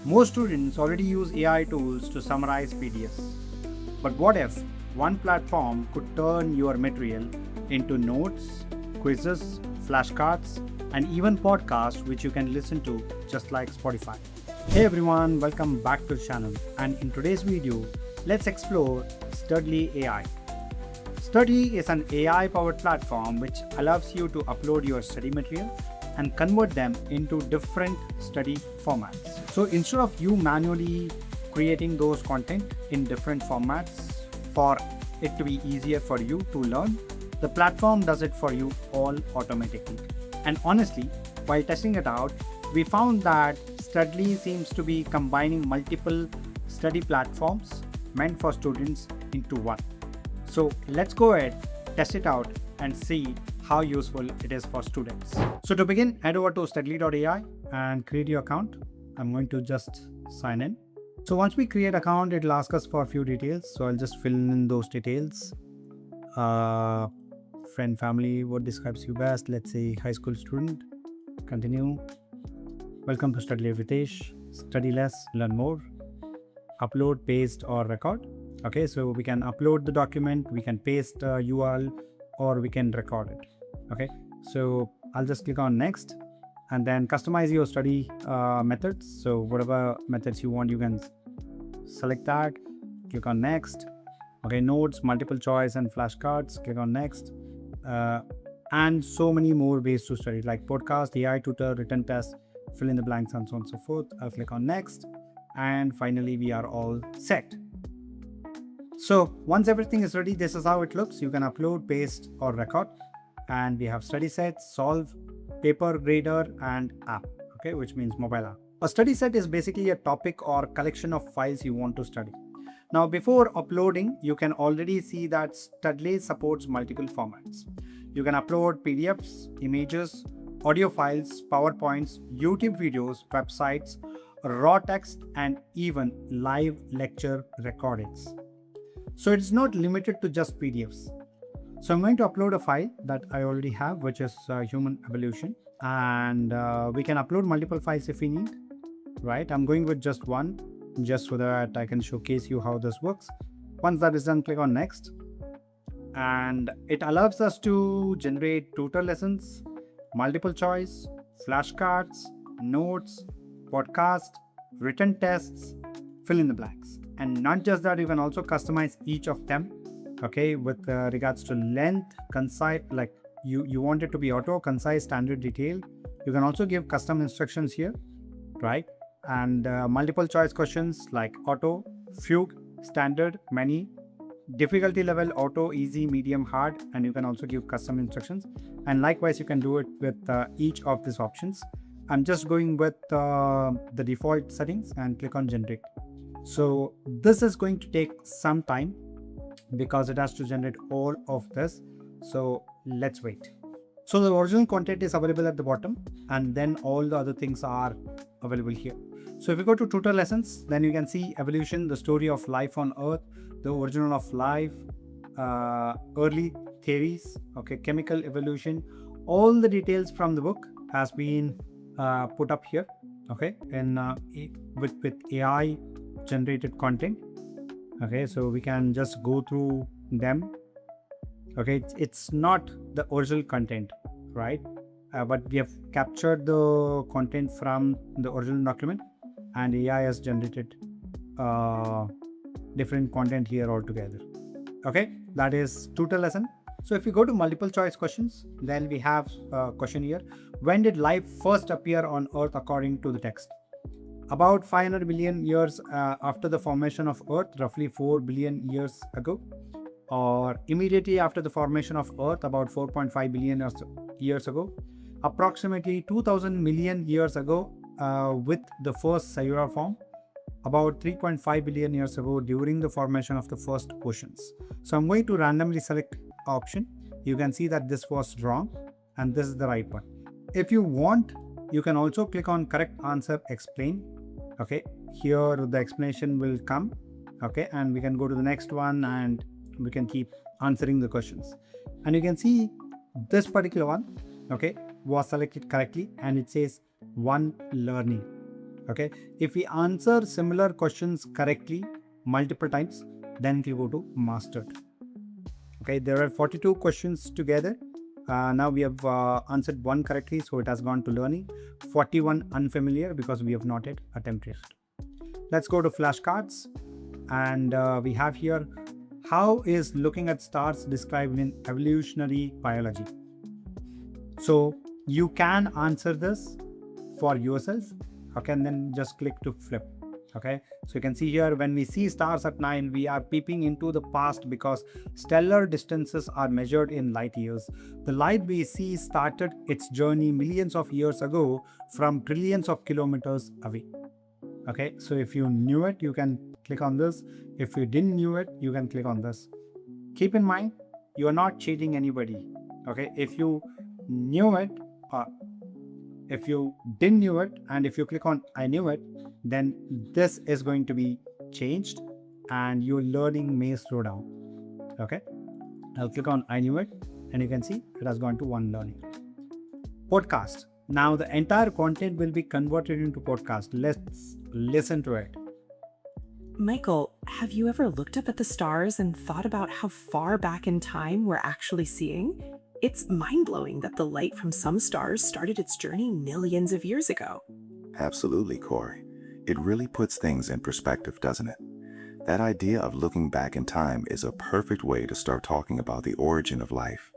Most students already use AI tools to summarize PDFs. But what if one platform could turn your material into notes, quizzes, flashcards, and even podcasts which you can listen to just like Spotify? Hey everyone, welcome back to the channel. And in today's video, let's explore Studley AI. Studley is an AI-powered platform which allows you to upload your study material and convert them into different study formats. So instead of you manually creating those content in different formats for it to be easier for you to learn, the platform does it for you all automatically. And honestly, while testing it out, we found that Studley seems to be combining multiple study platforms meant for students into one. So let's go ahead, test it out and see how useful it is for students. So to begin, head over to studley.ai and create your account. I'm going to just sign in. So once we create account, it'll ask us for a few details. So I'll just fill in those details. Friend, family, what describes you best? Let's say high school student. Continue. Welcome to Studley Vitesh. Study less, learn more. Upload, paste or record. Okay, so we can upload the document, we can paste a URL, or we can record it. Okay, so I'll just click on next and then customize your study methods. So whatever methods you want, you can select that. Click on next. Okay, notes, multiple choice and flashcards. Click on next. And so many more ways to study like podcast, AI tutor, written test, fill in the blanks and so on and so forth. I'll click on next. And finally, we are all set. So once everything is ready, this is how it looks. You can upload, paste or record. And we have study sets, solve, paper grader and app, okay, which means mobile app. A study set is basically a topic or collection of files you want to study. Now before uploading, you can already see that Studley supports multiple formats. You can upload PDFs, images, audio files, PowerPoints, YouTube videos, websites, raw text and even live lecture recordings. So it's not limited to just PDFs. So I'm going to upload a file that I already have, which is human evolution. And we can upload multiple files if we need, right? I'm going with just one, just so that I can showcase you how this works. Once that is done, click on next. And it allows us to generate tutor lessons, multiple choice, flashcards, notes, podcast, written tests, fill in the blanks. And not just that, you can also customize each of them, okay, with regards to length, concise, like you want it to be auto, concise, standard, detail. You can also give custom instructions here, right? And multiple choice questions like auto, fugue, standard, many, difficulty level, auto, easy, medium, hard, and you can also give custom instructions. And likewise, you can do it with each of these options. I'm just going with the default settings and click on generate. So this is going to take some time because it has to generate all of this. So let's wait. So the original content is available at the bottom and then all the other things are available here. So if you go to tutor lessons, then you can see evolution, the story of life on earth, the origin of life, early theories, okay, chemical evolution, all the details from the book has been put up here, okay, and with AI generated content. Okay, so we can just go through them. Okay, it's not the original content, right? But we have captured the content from the original document and AI has generated different content here altogether. Okay, that is tutor lesson. So if you go to multiple choice questions, then we have a question here. When did life first appear on earth according to the text? About 500 billion years after the formation of Earth, roughly 4 billion years ago, or immediately after the formation of Earth, about 4.5 billion years ago, approximately 2000 million years ago with the first cellular form, about 3.5 billion years ago during the formation of the first oceans. So I'm going to randomly select option. You can see that this was wrong and this is the right one. If you want, you can also click on correct answer, explain. Okay, here the explanation will come. Okay, and we can go to the next one and we can keep answering the questions. And you can see this particular one, okay, was selected correctly and it says one learning. Okay, if we answer similar questions correctly multiple times, then it will go to mastered. Okay, there are 42 questions together. Now we have answered one correctly, so it has gone to learning. 41 unfamiliar because we have not yet attempted it. Let's go to flashcards, and we have here, how is looking at stars described in evolutionary biology? So you can answer this for yourself. Okay, and then just click to flip. Okay, so you can see here, when we see stars at night, we are peeping into the past because stellar distances are measured in light years. The light we see started its journey millions of years ago from trillions of kilometers away. Okay, so if you knew it, you can click on this. If you didn't knew it, you can click on this. Keep in mind, you are not cheating anybody. Okay, if you knew it, if you didn't knew it, and if you click on I knew it, then this is going to be changed and your learning may slow down. Okay, I'll click on I knew it, and you can see it has gone to one learning. Podcast. Now the entire content will be converted into podcast. Let's listen to it. Michael, have you ever looked up at the stars and thought about how far back in time we're actually seeing? It's mind-blowing that the light from some stars started its journey millions of years ago. Absolutely, Corey. It really puts things in perspective, doesn't it? That idea of looking back in time is a perfect way to start talking about the origin of life.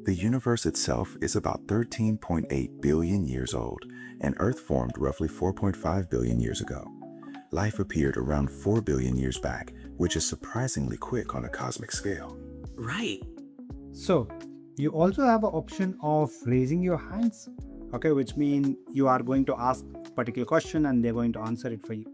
The universe itself is about 13.8 billion years old, and Earth formed roughly 4.5 billion years ago. Life appeared around 4 billion years back, which is surprisingly quick on a cosmic scale. Right. So you also have an option of raising your hands, okay, which means you are going to ask a particular question and they're going to answer it for you.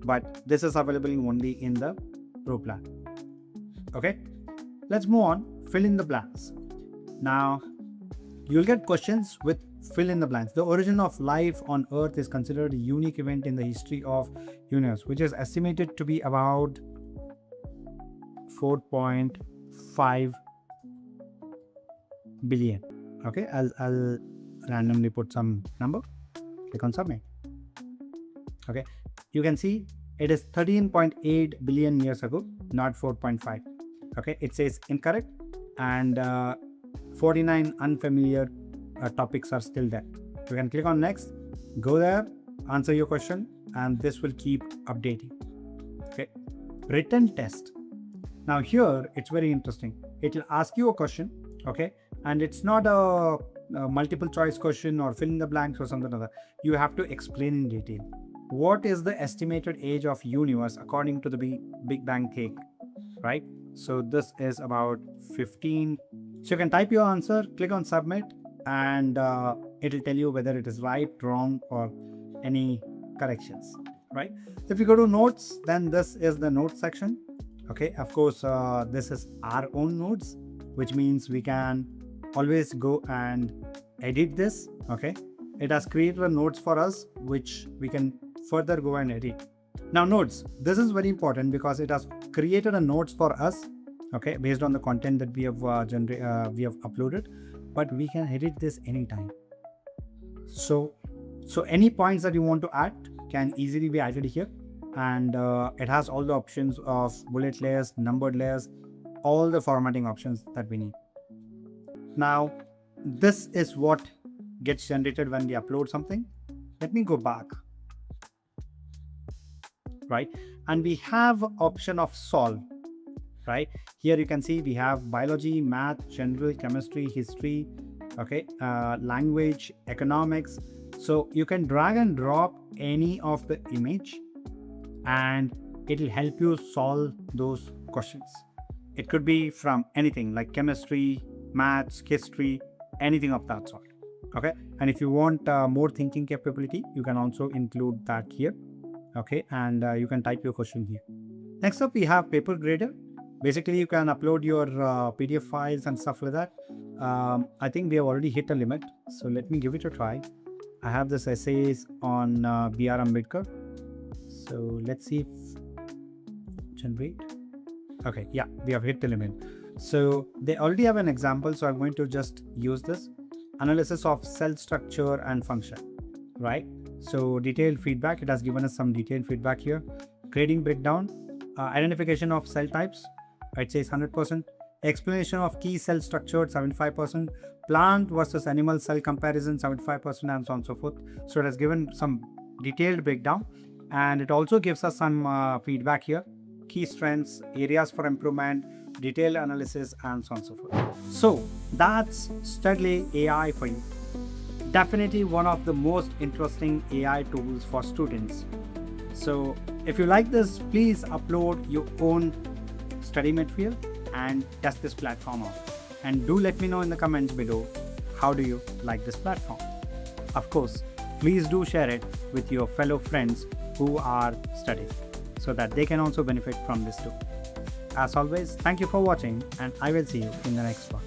But this is available only in the Pro plan. Okay, let's move on. Fill in the blanks. Now you'll get questions with fill in the blanks. The origin of life on Earth is considered a unique event in the history of universe, which is estimated to be about 4.5 billion. Okay, I'll randomly put some number. Click on submit. Okay, you can see it is 13.8 billion years ago, not 4.5. Okay, it says incorrect, and 49 unfamiliar topics are still there. You can click on next, go there, answer your question, and this will keep updating. Okay, written test. Now here it's very interesting. It will ask you a question, okay, and it's not a multiple choice question or fill in the blanks or something like that. You have to explain in detail. What is the estimated age of universe according to the Big Bang theory, right? So this is about 15. So you can type your answer, click on submit, and it'll tell you whether it is right, wrong, or any corrections, right? If you go to notes, then this is the notes section. Okay, of course, this is our own notes, which means we can always go and edit this. Okay, it has created a notes for us, which we can further go and edit. Now notes, this is very important because it has created a notes for us, okay, based on the content that we have uploaded, but we can edit this anytime. So any points that you want to add can easily be added here, and it has all the options of bullet layers, numbered layers, all the formatting options that we need. Now this is what gets generated when we upload something. Let me go back, right? And we have option of solve, right? Here you can see we have biology, math, general, chemistry, history, okay, language, economics. So you can drag and drop any of the image and it will help you solve those questions. It could be from anything like chemistry, maths, history, anything of that sort. Okay, and if you want more thinking capability, you can also include that here. Okay, and you can type your question here. Next up, we have paper grader. Basically, you can upload your PDF files and stuff like that. I think we have already hit a limit, so let me give it a try. I have this essays on B.R. Ambedkar. So let's see if generate. Okay, yeah, we have hit the limit. So they already have an example, so I'm going to just use this analysis of cell structure and function, right? So detailed feedback, it has given us some detailed feedback here. Grading breakdown, identification of cell types, it says 100%. Explanation of key cell structure, 75%. Plant versus animal cell comparison, 75%, and so on and so forth. So it has given some detailed breakdown, and it also gives us some feedback here. Key strengths, areas for improvement, detailed analysis, and so on and so forth. So that's Studley AI for you. Definitely one of the most interesting AI tools for students. So if you like this, please upload your own study material and test this platform out. And do let me know in the comments below, how do you like this platform? Of course, please do share it with your fellow friends who are studying, so that they can also benefit from this too. As always, thank you for watching, and I will see you in the next one.